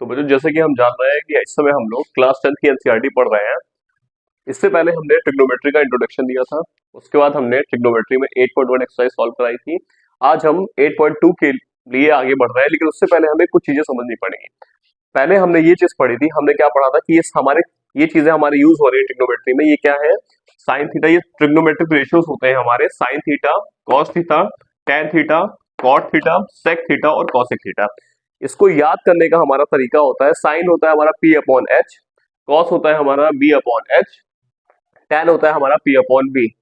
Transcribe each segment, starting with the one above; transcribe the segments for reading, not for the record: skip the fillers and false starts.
तो बच्चों जैसे कि हम जान रहे हैं कि इस समय हम लोग क्लास 10th की एनसीईआरटी पढ़ रहे हैं। इससे पहले हमने ट्रिग्नोमेट्री का इंट्रोडक्शन दिया था। उसके बाद हमने ट्रिग्नोमेट्री में 8.1 एक्सरसाइज सॉल्व कराई थी। आज हम 8.2 के लिए आगे बढ़ रहे हैं, लेकिन उससे पहले हमें कुछ चीजें समझनी पड़ेंगी। पहले हमने ये चीज पढ़ी थी, हमने क्या पढ़ा था कि ये चीजें हमारे यूज हो रही है ट्रिग्नोमेट्री में। ये क्या है? Sine theta. ये ट्रिग्नोमेट्रिक रेशियोज होते हैं हमारे, sine theta, cos theta, tan theta, cot theta, sec theta और कॉसेक थीटा। इसको याद करने का हमारा तरीका होता है, साइन होता है हमारा पी अपॉन एच, कॉस होता है हमारा बी अपॉन एच, टेन होता है हमारा P upon B.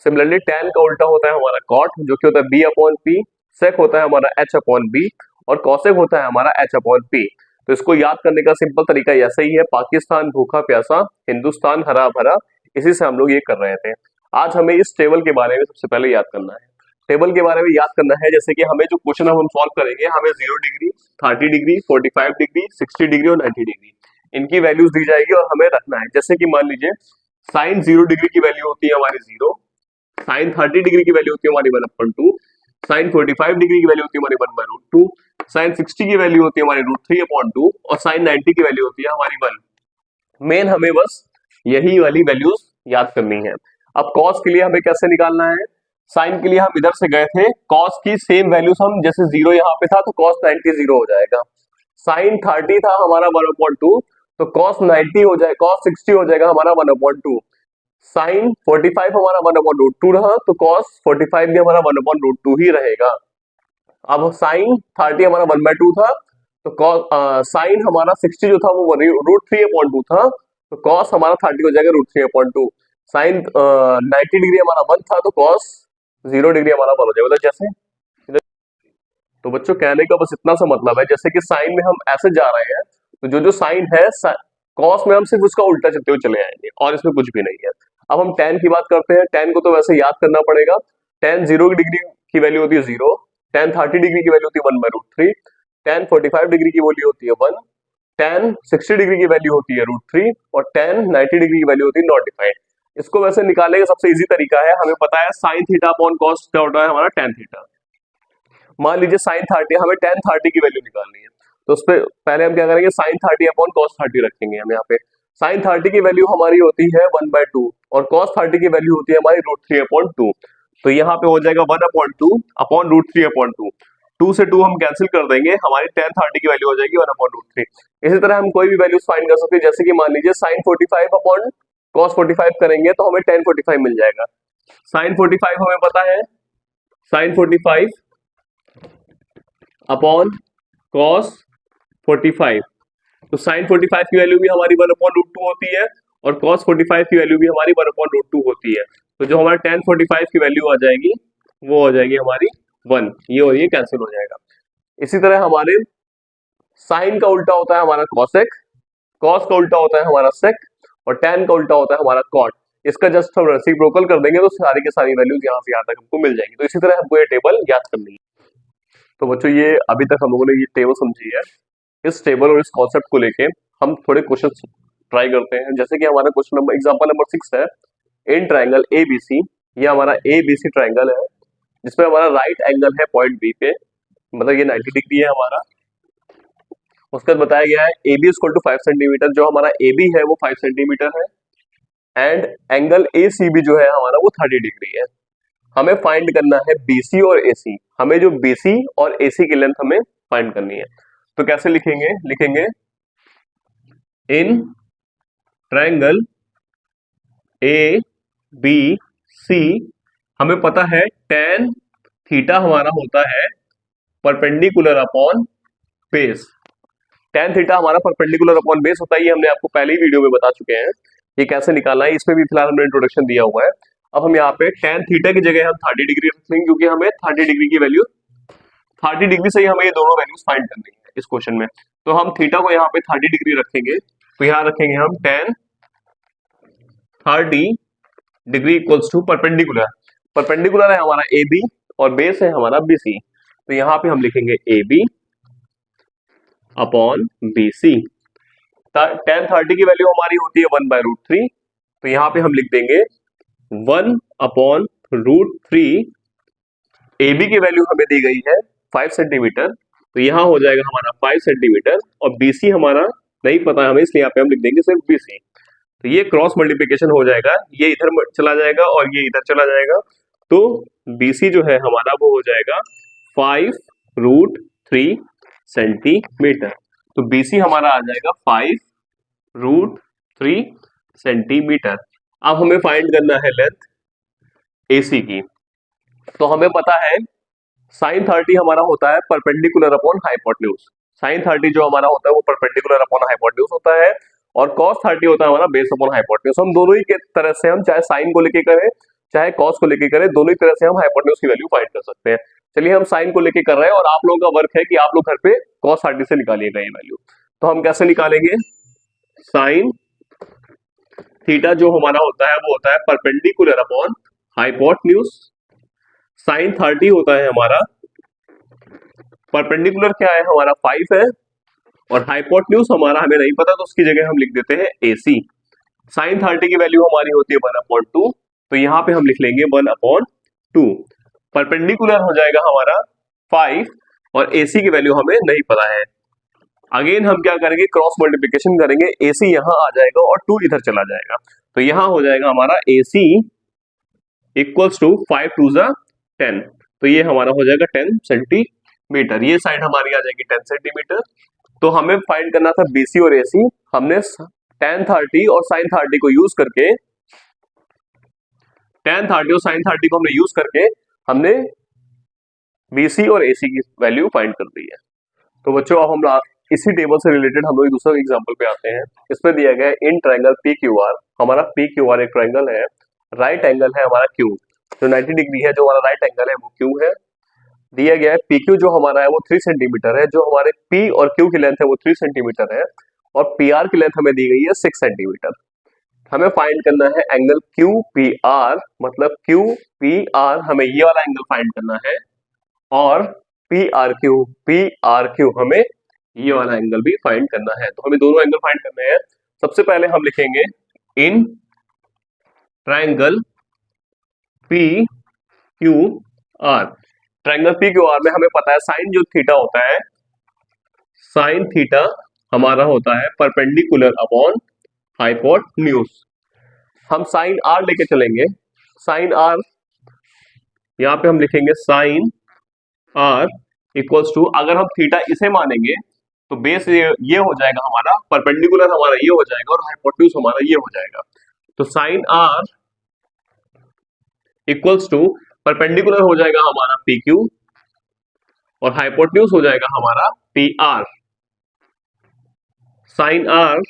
Similarly tan का उल्टा होता है हमारा कॉट, जो कि होता है बी अपॉन पी, सेक होता है हमारा एच अपॉन बी और कॉसेक होता है हमारा एच अपॉन पी। तो इसको याद करने का सिंपल तरीका ऐसा ही है, पाकिस्तान भूखा प्यासा, हिंदुस्तान हरा भरा। इसी से हम लोग ये कर रहे थे। आज हमें इस टेबल के बारे में सबसे पहले याद करना है। टेबल के बारे में याद करना है, जैसे कि हमें जो क्वेश्चन हम सॉल्व करेंगे, हमें 0 डिग्री, 30 डिग्री, 45 डिग्री, 60 डिग्री और 90 डिग्री इनकी वैल्यूज दी जाएगी और हमें रखना है। जैसे कि मान लीजिए साइन 0 डिग्री की वैल्यू होती है हमारी 0, साइन 30 डिग्री की वैल्यू होती है हमारी 1/2, साइन 45 डिग्री की वैल्यू होती है हमारी 1/√2, साइन 60 की वैल्यू होती है हमारी √3/2 और साइन 90 की वैल्यू होती है हमारी 1। मेन हमें बस यही वाली वैल्यूज याद करनी है। अब कॉस के लिए हमें कैसे निकालना है? साइन के लिए हम इधर से गए थे, कॉस की सेम वैल्यूज हम, जैसे 0 यहाँ पे था तो कॉस 90 0 हो जाएगा। साइन 30 था हमारा 1/2, तो कॉस 90 हो जाएगा, कॉस 60 हो जाएगा हमारा 1/2। साइन 45 हमारा 1/√2 रहा, तो कॉस 45 भी हमारा 1/√2 ही रहेगा। अब साइन 30 हमारा 1/2 था, तो कॉस साइन हमारा 60 जो था वो √3/2 था, तो कॉस हमारा 30 हो जाएगा √3/2। साइन 90 डिग्री हमारा 1 था, तो कॉस 0 डिग्री हमारा 1 हो जाएगा। मतलब जैसे, तो बच्चों कहने का बस इतना सा मतलब है, जैसे कि साइन में हम ऐसे जा रहे हैं, तो जो जो साइन है कॉस में हम सिर्फ उसका उल्टा चलते हुए चले आएंगे और इसमें कुछ भी नहीं है। अब हम टेन की बात करते हैं। टेन को तो वैसे याद करना पड़ेगा। टेन 0 डिग्री की वैल्यू होती है 0, टेन 30 डिग्री की वैल्यू होती है 1/√3, टेन 45 डिग्री की वैल्यू होती है 1, टेन 60 डिग्री की वैल्यू होती है √3 और टेन 90 डिग्री की वैल्यू होती है नॉट डिफाइंड। इसको वैसे निकालने का सबसे इजी तरीका है, हमें पता है साइन थीटा अपॉन कॉस क्या होता है हमारा टेन थीटा। मान लीजिए साइन 30, हमें टेन 30 की वैल्यू निकालनी है, तो उस पर पहले हम क्या करेंगे, साइन 30 अपॉन कॉस 30 रखेंगे हम यहाँ पे। साइन 30 की वैल्यू हमारी होती है 1/2 और कॉस 30 की वैल्यू होती है हमारी √3/2। तो यहाँ पे हो जाएगा 1/2 अपॉन √3/2। 2 से 2 हम कैंसिल कर देंगे, हमारी टेन 30 की वैल्यू हो जाएगी 1/√3। इसी तरह हम कोई भी वैल्यू फाइंड कर सकते हैं, जैसे कि मान लीजिए साइन 45 अपॉन कॉस 45 करेंगे तो हमें टेन 45 मिल जाएगा। साइन 45 हमें पता है, साइन 45 अपॉन कॉस 45, तो साइन 45 की वैल्यू भी हमारी 1/√2 होती है और कॉस 45 की वैल्यू भी हमारी 1/√2 होती है। तो जो हमारा टेन 45 की वैल्यू आ जाएगी वो हो जाएगी हमारी 1, ये और ये कैंसिल हो जाएगा। इसी तरह हमारे साइन का उल्टा होता है हमारा कॉसेक, कॉस का उल्टा होता है हमारा सेक और टेन का उल्टा होता है हमारा कॉट। इसका जस्ट हम रेसिप्रोकल कर देंगे तो सारी की सारी वैल्यूज यहाँ से यहाँ तक हमको मिल जाएगी। तो इसी तरह हमको ये टेबल याद करनी है। तो बच्चों ये अभी तक हम लोगों ने ये टेबल समझी है। इस टेबल और इस कॉन्सेप्ट को लेके हम थोड़े क्वेश्चन ट्राई करते हैं। जैसे कि हमारा क्वेश्चन नंबर एग्जांपल नंबर 6 है, इन ट्राइंगल एबीसी, ये हमारा एबीसी ट्राइंगल है जिसमें हमारा राइट एंगल है पॉइंट बी पे, मतलब ये 90 डिग्री है हमारा। उसके बाद बताया गया है A B equal to 5 centimetre, जो हमारा ए बी है वो 5 सेंटीमीटर है and angle A C B जो है हमारा वो 30 डिग्री है। हमें फाइंड करना है बीसी और एसी, हमें जो बीसी और एसी की लेंथ हमें फाइंड करनी है। तो कैसे लिखेंगे? लिखेंगे in triangle A B C, हमें पता है टेन थीटा हमारा होता है perpendicular upon base. Tan theta हमारा परपेंडिकुलर अपॉन बेस होता है, ये हमने आपको पहले ही वीडियो में बता चुके हैं। ये कैसे निकालना है इसमें भी फिलहाल हमने इंट्रोडक्शन दिया हुआ है। अब हम यहाँ पे टेन थीटा की जगह हम 30 डिग्री रख लेंगे, क्योंकि हमें 30 डिग्री की वैल्यू, 30 डिग्री से ही हमें ये दोनों वैल्यूज फाइंड करनी है इस क्वेश्चन में। तो हम थीटा को यहाँ पे 30 डिग्री रखेंगे, तो यहाँ रखेंगे हम tan 30 degree equals to perpendicular, perpendicular है हमारा ए बी और बेस है हमारा बी सी। तो यहाँ पे हम लिखेंगे A B upon B C. Tan 30 की वैल्यू हमारी होती है 1/√3, तो यहाँ पे हम लिख देंगे 1/√3। ए बी की वैल्यू हमें दी गई है 5 सेंटीमीटर तो यहाँ हो जाएगा हमारा 5 सेंटीमीटर, और BC हमारा नहीं पता है हमें, इसलिए यहाँ पे हम लिख देंगे सिर्फ BC। तो ये क्रॉस मल्टीप्लिकेशन हो जाएगा, ये इधर चला जाएगा और ये इधर चला जाएगा, तो BC जो है हमारा वो हो जाएगा 5√3 सेंटीमीटर। तो BC हमारा आ जाएगा 5√3 सेंटीमीटर। अब हमें फाइंड करना है लेंथ AC की। तो हमें पता है sin 30 हमारा होता है परपेंडिकुलर अपॉन हाइपोटेन्यूज। sin 30 जो हमारा होता है वो परपेंडिकुलर अपॉन हाइपोटेन्यूज होता है, और cos 30 होता है हमारा बेस अपॉन हाइपोटेन्यूज। हम दोनों ही के तरह से, हम चाहे साइन को लेके करें चाहे cos को लेके करें, दोनों ही तरह से हम हाइपोटेन्यूज की वैल्यू फाइंड कर सकते हैं। चलिए हम साइन को लेके कर रहे हैं, और आप लोगों का वर्क है कि आप लोग घर पे cos 30 से निकालिएगा ये वैल्यू। तो हम कैसे निकालेंगे? साइन थीटा जो हमारा होता है वो होता है परपेंडिकुलर अपॉन हाइपोटेन्यूज। साइन 30 होता है हमारा, परपेंडिकुलर क्या है हमारा 5 है, और हाइपोटेन्यूज हमारा हमें नहीं पता, तो उसकी जगह हम लिख देते हैं AC। साइन 30 की वैल्यू हमारी होती है 1/2, तो यहाँ पे हम लिख लेंगे 1/2। परपेंडिकुलर हो जाएगा हमारा 5, और AC की वैल्यू हमें नहीं पता है। अगेन हम क्या करेंगे? क्रॉस मल्टीप्लिकेशन करेंगे, AC यहाँ आ जाएगा और 2 इधर चला जाएगा, तो यहाँ हो जाएगा हमारा AC इक्वल्स टू 5 2 10, तो ये हमारा हो जाएगा 10 सेंटीमीटर। ये साइड हमारी आ जाएगी 10 सेंटीमीटर। तो हमें फाइंड करना था BC और AC। हमने tan 30 और sin 30 को यूज करके, tan 30 और sin 30 को हमने यूज करके हमने BC और AC की वैल्यू फाइंड कर दी है। तो बच्चों अब हम इसी टेबल से रिलेटेड हम लोग दूसरे एग्जांपल पे आते हैं। इसमें दिया गया है इन ट्रायंगल PQR, हमारा PQR एक ट्रायंगल है, राइट एंगल है हमारा Q, जो 90 डिग्री है, जो हमारा राइट एंगल है वो Q है। दिया गया है PQ जो हमारा है वो 3 सेंटीमीटर है, जो हमारे P और Q की लेंथ है वो 3 सेंटीमीटर है, और PR की लेंथ हमें दी गई है 6 सेंटीमीटर। हमें फाइंड करना है एंगल QPR, मतलब QPR हमें ये वाला एंगल फाइंड करना है, और PRQ हमें ये वाला एंगल भी फाइंड करना है। तो हमें दोनों एंगल फाइंड करने हैं। सबसे पहले हम लिखेंगे in triangle PQR। Triangle PQR में हमें पता है साइन जो थीटा होता है, साइन थीटा हमारा होता है परपेंडिकुलर अपॉन हाइपोटेन्यूज। हम साइन R लेके चलेंगे। साइन R यहाँ पे हम लिखेंगे साइन R इक्वल्स टू, अगर हम थीटा इसे मानेंगे तो बेस ये हो जाएगा हमारा, परपेंडिकुलर हमारा ये हो जाएगा, और हाइपोटेन्यूज हमारा ये हो जाएगा। तो sine R equals to perpendicular हो जाएगा हमारा PQ, और हाइपोटेन्यूज हो जाएगा हमारा PR। Sine R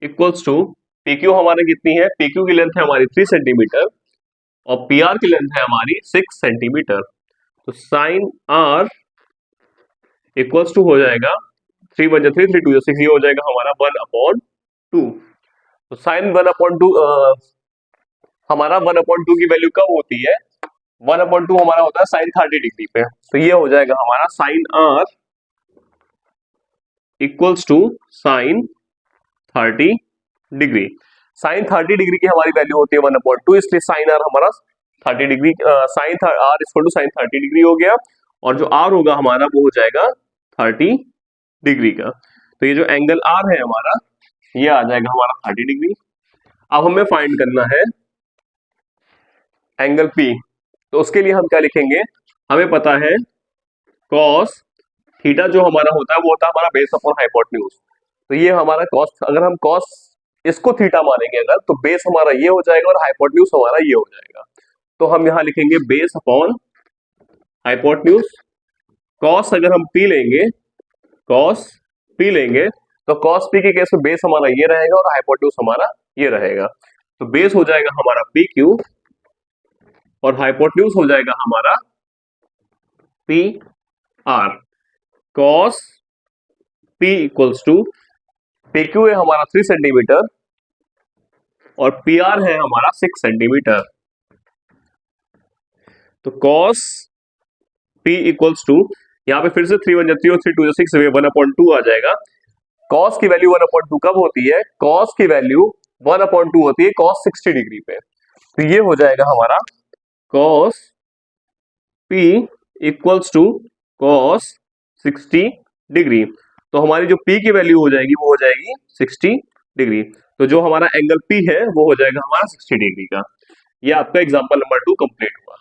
equals to PQ हमारे कितनी है? PQ की लेंथ है हमारी 3 सेंटीमीटर, और PR की लेंथ है हमारी 6 सेंटीमीटर। तो साइन R इक्वल्स टू हो जाएगा 3 1 3 3 2 6, ये हो जाएगा हमारा 1/2। तो साइन 1/2 हमारा 1/2 की वैल्यू कब होती है? 1/2 हमारा होता है साइन 30 डिग्री पे। तो ये हो जाएगा हमारा sine R equals to sine 30 degree. Sine 30 degree की हमारी वैल्यू होती है 1/2, इसलिए साइन R हमारा 30 degree, sine R equal to sine 30 degree हो गया, और जो R होगा हमारा वो हो जाएगा 30 डिग्री का। तो ये जो एंगल R है हमारा, ये आ जाएगा हमारा 30 डिग्री। अब हमें फाइंड करना है एंगल P। तो उसके लिए हम क्या लिखेंगे? हमें पता है cos थीटा जो हमारा होता है वो होता है हमारा बेस अपॉन हाइपोटेन्यूज। तो ये हमारा cos, अगर हम cos इसको थीटा मानेंगे अगर, तो बेस हमारा ये हो जाएगा और हाइपोटेन्यूज हमारा ये हो जाएगा। तो हम यहाँ लिखेंगे बेस अपॉन हाइपोटेन्यूज। cos अगर हम P लेंगे, cos P लेंगे, तो cos P के केस में बेस हमारा ये रहेगा और हाइपोटेन्यूज हमारा ये रहेगा। तो बेस हो जाएगा हमारा PQ, और हाइपोटेन्यूज हो जाएगा हमारा PR। cos P equals to, PQ है हमारा 3 सेंटीमीटर, और PR है हमारा 6 सेंटीमीटर। तो cos P इक्वल्स टू, यहाँ पे फिर से 3 1 3 और 3 2 6, 1/2 आ जाएगा। cos की वैल्यू 1/2 कब होती है? cos की वैल्यू 1/2 होती है cos 60 डिग्री पे। तो ये हो जाएगा हमारा cos P equals to cos 60 degree. तो हमारी जो P की वैल्यू हो जाएगी वो हो जाएगी 60 डिग्री। तो जो हमारा एंगल P है वो हो जाएगा हमारा 60 डिग्री का। ये आपका एग्जांपल नंबर 2 कंप्लीट हुआ।